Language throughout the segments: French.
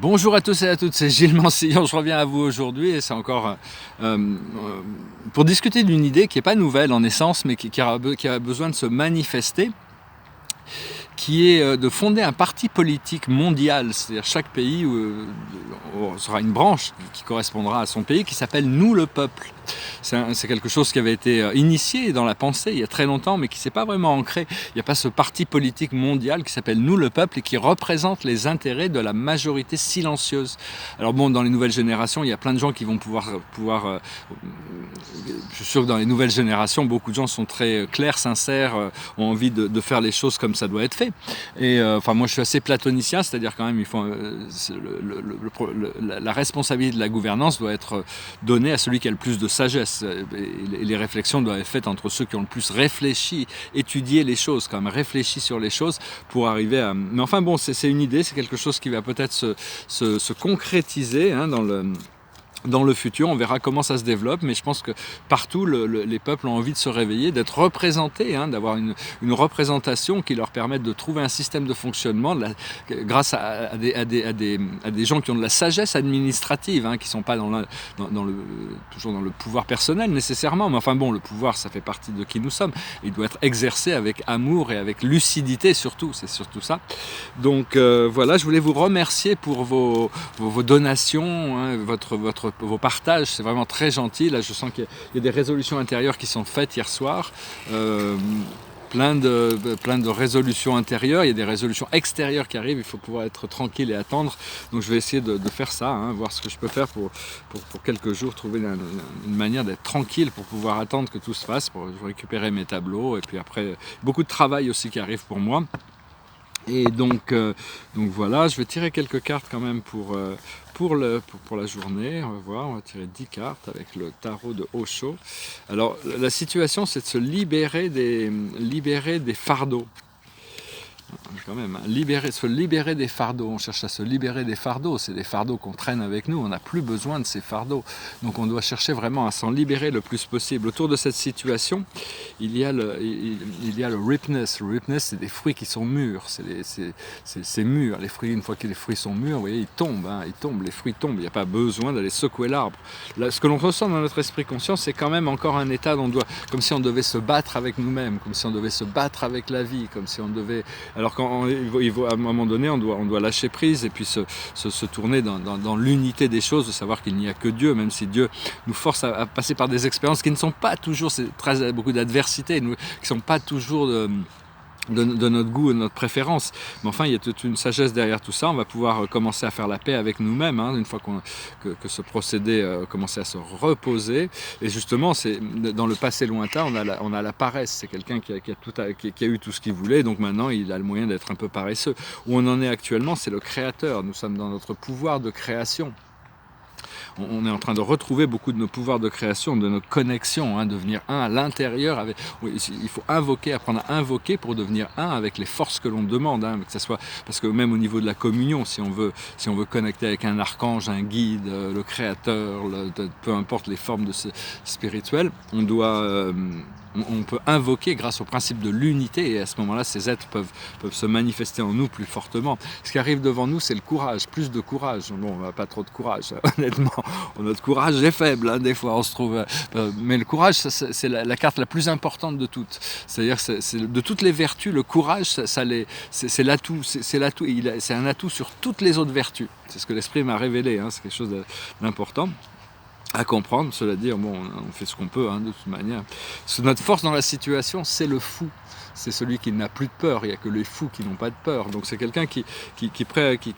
Bonjour à tous et à toutes, c'est Gilles Mansillon, je reviens à vous aujourd'hui et c'est encore pour discuter d'une idée qui n'est pas nouvelle en essence mais qui a besoin de se manifester, qui est de fonder un parti politique mondial, c'est-à-dire chaque pays sera une branche qui correspondra à son pays qui s'appelle Nous le peuple. C'est quelque chose qui avait été initié dans la pensée il y a très longtemps mais qui ne s'est pas vraiment ancré. Il n'y a pas ce parti politique mondial qui s'appelle Nous le peuple et qui représente les intérêts de la majorité silencieuse. Alors bon, dans les nouvelles générations, il y a plein de gens qui vont pouvoir je suis sûr que dans les nouvelles générations, beaucoup de gens sont très clairs, sincères, ont envie de faire les choses comme ça doit être fait. Et enfin, moi, je suis assez platonicien, c'est-à-dire quand même, il faut la responsabilité de la gouvernance doit être donnée à celui qui a le plus de sagesse. Et les réflexions doivent être faites entre ceux qui ont le plus réfléchi, étudié les choses, quand même réfléchi sur les choses pour arriver à. Mais enfin bon, c'est une idée, c'est quelque chose qui va peut-être se concrétiser dans le futur. On verra comment ça se développe, mais je pense que partout, les peuples ont envie de se réveiller, d'être représentés, d'avoir une représentation qui leur permette de trouver un système de fonctionnement grâce à des gens qui ont de la sagesse administrative, qui ne sont pas toujours dans le pouvoir personnel nécessairement, mais enfin bon, le pouvoir, ça fait partie de qui nous sommes. Il doit être exercé avec amour et avec lucidité surtout, c'est surtout ça. Donc voilà, je voulais vous remercier pour vos donations, vos partages, c'est vraiment très gentil. Là, je sens qu'il y a des résolutions intérieures qui sont faites hier soir. Plein de résolutions intérieures, il y a des résolutions extérieures qui arrivent, il faut pouvoir être tranquille et attendre. Donc je vais essayer de faire ça, voir ce que je peux faire pour quelques jours, trouver une manière d'être tranquille pour pouvoir attendre que tout se fasse, pour récupérer mes tableaux. Et puis après, beaucoup de travail aussi qui arrive pour moi. Et donc voilà, je vais tirer quelques cartes quand même pour la journée. On va voir, on va tirer 10 cartes avec le tarot de Osho. Alors la situation, c'est de se libérer des fardeaux. Quand même, se libérer des fardeaux, on cherche à se libérer des fardeaux, c'est des fardeaux qu'on traîne avec nous, on n'a plus besoin de ces fardeaux, donc on doit chercher vraiment à s'en libérer le plus possible. Autour de cette situation, il y a le ripeness. Le ripeness, c'est des fruits qui sont mûrs, c'est mûr, les fruits, une fois que les fruits sont mûrs, vous voyez, ils tombent, les fruits tombent, il n'y a pas besoin d'aller secouer l'arbre. Là, ce que l'on ressent dans notre esprit conscient, c'est quand même encore un état comme si on devait se battre avec nous-mêmes, comme si on devait se battre avec la vie, comme si on devait... Alors à un moment donné, on doit lâcher prise et puis se tourner dans l'unité des choses, de savoir qu'il n'y a que Dieu, même si Dieu nous force à passer par des expériences qui ne sont pas toujours, c'est beaucoup d'adversité, qui ne sont pas toujours de notre goût et de notre préférence. Mais enfin, il y a toute une sagesse derrière tout ça. On va pouvoir commencer à faire la paix avec nous-mêmes, une fois que ce procédé commence à se reposer. Et justement, c'est dans le passé lointain, on a la paresse. C'est quelqu'un qui a eu tout ce qu'il voulait, donc maintenant il a le moyen d'être un peu paresseux. Où on en est actuellement, c'est le créateur. Nous sommes dans notre pouvoir de création. On est en train de retrouver beaucoup de nos pouvoirs de création, de nos connexions, devenir un à l'intérieur. Il faut apprendre à invoquer pour devenir un avec les forces que l'on demande, que ça soit, parce que même au niveau de la communion, si on veut connecter avec un archange, un guide, le créateur, peu importe les formes spirituelles, on peut invoquer grâce au principe de l'unité, et à ce moment-là, ces êtres peuvent se manifester en nous plus fortement. Ce qui arrive devant nous, c'est le courage, plus de courage. Bon, on n'a pas trop de courage, honnêtement. Notre courage est faible, des fois, on se trouve. Mais le courage, c'est la carte la plus importante de toutes. C'est-à-dire, de toutes les vertus, le courage, c'est l'atout. C'est un atout sur toutes les autres vertus. C'est ce que l'esprit m'a révélé. C'est quelque chose d'important à comprendre. Cela dit, on fait ce qu'on peut, de toute manière. Notre force dans la situation, c'est le fou. C'est celui qui n'a plus de peur. Il n'y a que les fous qui n'ont pas de peur. Donc c'est quelqu'un qui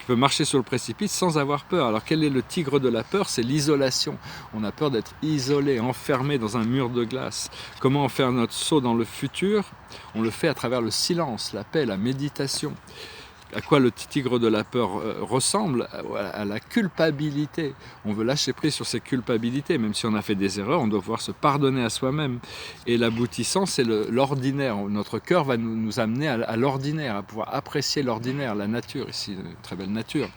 peut marcher sur le précipice sans avoir peur. Alors quel est le tigre de la peur? C'est l'isolation. On a peur d'être isolé, enfermé dans un mur de glace. Comment faire notre saut dans le futur? On le fait à travers le silence, la paix, la méditation. À quoi le tigre de la peur ressemble? À la culpabilité. On veut lâcher prise sur ces culpabilités, même si on a fait des erreurs, on doit pouvoir se pardonner à soi-même. Et l'aboutissant, c'est l'ordinaire. Notre cœur va nous amener à l'ordinaire, à pouvoir apprécier l'ordinaire, la nature, ici, une très belle nature.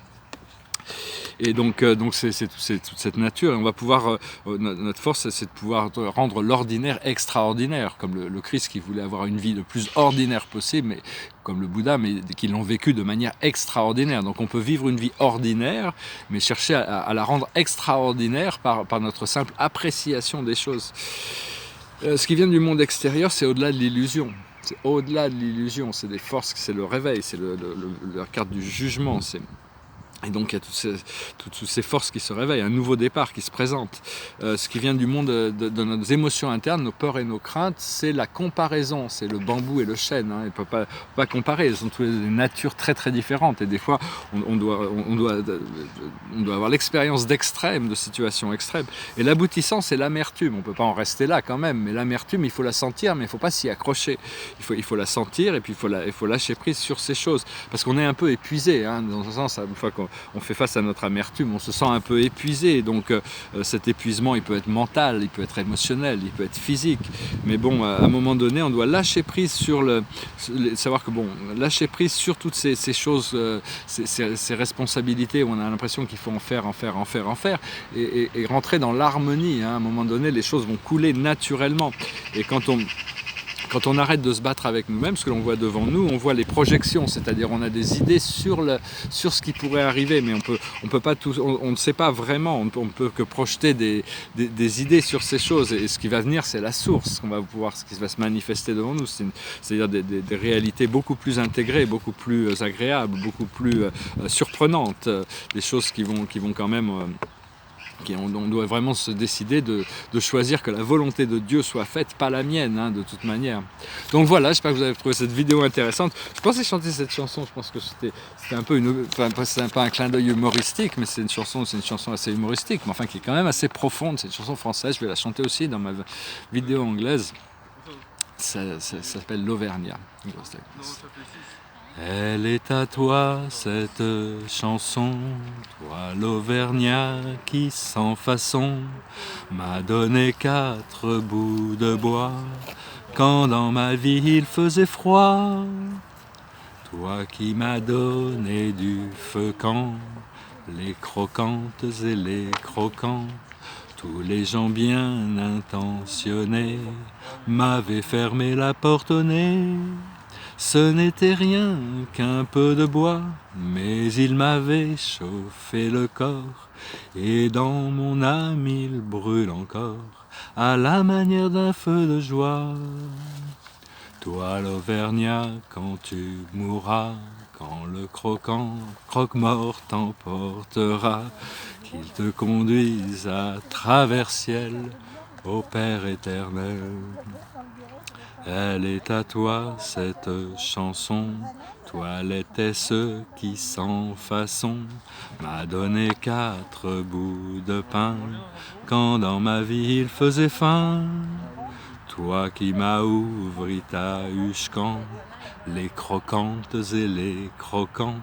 Donc c'est toute cette nature. Et on va pouvoir, notre force, c'est de pouvoir rendre l'ordinaire extraordinaire, comme le Christ qui voulait avoir une vie le plus ordinaire possible, mais comme le Bouddha, mais qui l'ont vécu de manière extraordinaire. Donc on peut vivre une vie ordinaire, mais chercher à la rendre extraordinaire par notre simple appréciation des choses. Ce qui vient du monde extérieur, c'est au-delà de l'illusion. C'est au-delà de l'illusion, c'est des forces, c'est le réveil, c'est la carte du jugement. Et donc il y a toutes ces forces qui se réveillent, un nouveau départ qui se présente. Ce qui vient du monde de nos émotions internes, nos peurs et nos craintes, c'est la comparaison, c'est le bambou et le chêne. On ne peut pas comparer, elles sont toutes des natures très très différentes. Et des fois, on doit avoir l'expérience d'extrême, de situations extrêmes. Et l'aboutissant, c'est l'amertume. On ne peut pas en rester là quand même, mais l'amertume, il faut la sentir, mais il ne faut pas s'y accrocher. Il faut la sentir et puis il faut lâcher prise sur ces choses. Parce qu'on est un peu épuisé, dans un sens, une fois qu'on fait face à notre amertume, on se sent un peu épuisé, donc cet épuisement il peut être mental, il peut être émotionnel, il peut être physique, mais bon, à un moment donné on doit lâcher prise savoir que lâcher prise sur toutes ces choses, ces responsabilités où on a l'impression qu'il faut en faire, et rentrer dans l'harmonie. À un moment donné les choses vont couler naturellement, et quand on arrête de se battre avec nous-mêmes, ce que l'on voit devant nous, on voit les projections, c'est-à-dire on a des idées sur ce qui pourrait arriver, mais on peut pas on ne sait pas vraiment, on ne peut que projeter des idées sur ces choses, et ce qui va venir, c'est la source, ce qui va se manifester devant nous, c'est-à-dire des réalités beaucoup plus intégrées, beaucoup plus agréables, beaucoup plus surprenantes, des choses qui vont quand même... On doit vraiment se décider de choisir que la volonté de Dieu soit faite, pas la mienne, de toute manière. Donc voilà, j'espère que vous avez trouvé cette vidéo intéressante. Je pensais chanter cette chanson, je pense que c'était un peu c'est pas un clin d'œil humoristique, mais c'est une chanson assez humoristique, mais enfin qui est quand même assez profonde. C'est une chanson française, je vais la chanter aussi dans ma vidéo anglaise. Ça s'appelle l'Auvergnat. Elle est à toi cette chanson, toi l'Auvergnat qui sans façon m'a donné 4 bouts de bois quand dans ma vie il faisait froid. Toi qui m'as donné du feu quand les croquantes et les croquants, tous les gens bien intentionnés m'avaient fermé la porte au nez. Ce n'était rien qu'un peu de bois, mais il m'avait chauffé le corps, et dans mon âme il brûle encore, à la manière d'un feu de joie. Toi l'Auvergnat, quand tu mourras, quand le croque-mort t'emportera, qu'il te conduise à travers ciel, ô Père éternel. Elle est à toi cette chanson, toi l'étais-ce qui sans façon m'a donné 4 bouts de pain quand dans ma vie il faisait faim. Toi qui m'as ouvri ta huche quand les croquantes et les croquants,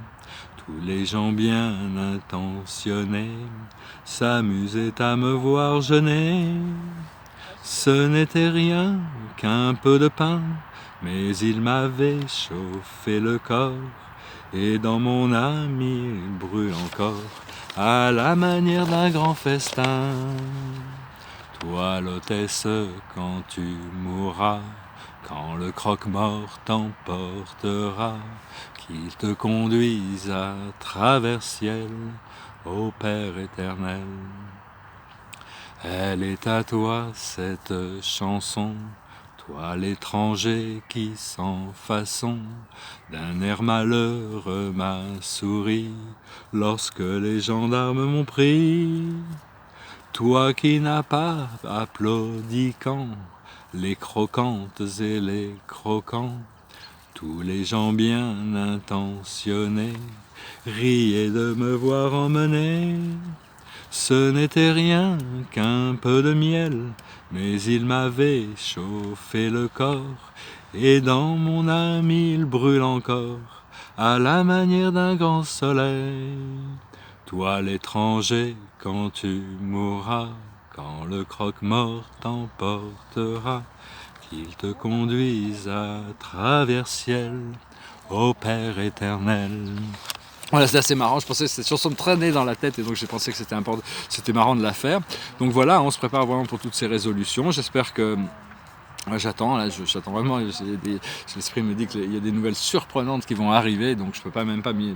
tous les gens bien intentionnés s'amusaient à me voir jeûner. Ce n'était rien qu'un peu de pain, mais il m'avait chauffé le corps, et dans mon âme il brûle encore, à la manière d'un grand festin. Toi l'hôtesse, quand tu mourras, quand le croque-mort t'emportera, qu'il te conduise à travers ciel, ô Père éternel. Elle est à toi cette chanson, toi l'étranger qui sans façon d'un air malheureux m'a souri lorsque les gendarmes m'ont pris. Toi qui n'as pas applaudi quand les croquantes et les croquants, tous les gens bien intentionnés riaient de me voir emmener. Ce n'était rien qu'un peu de miel, mais il m'avait chauffé le corps, et dans mon âme il brûle encore, à la manière d'un grand soleil. Toi l'étranger, quand tu mourras, quand le croque-mort t'emportera, qu'il te conduise à travers ciel, ô Père éternel. Voilà, c'est assez marrant, je pensais que cette chanson me traînait dans la tête et donc j'ai pensé que c'était important, c'était marrant de la faire. Donc voilà, on se prépare vraiment pour toutes ces résolutions. J'espère que j'attends, là, j'attends vraiment. L'esprit me dit qu'il y a des nouvelles surprenantes qui vont arriver, donc je peux pas même pas m'y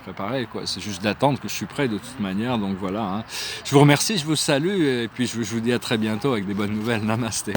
préparer, quoi. C'est juste d'attendre que je suis prêt de toute manière. Donc voilà, hein. Je vous remercie, je vous salue et puis je vous dis à très bientôt avec des bonnes nouvelles. Namasté.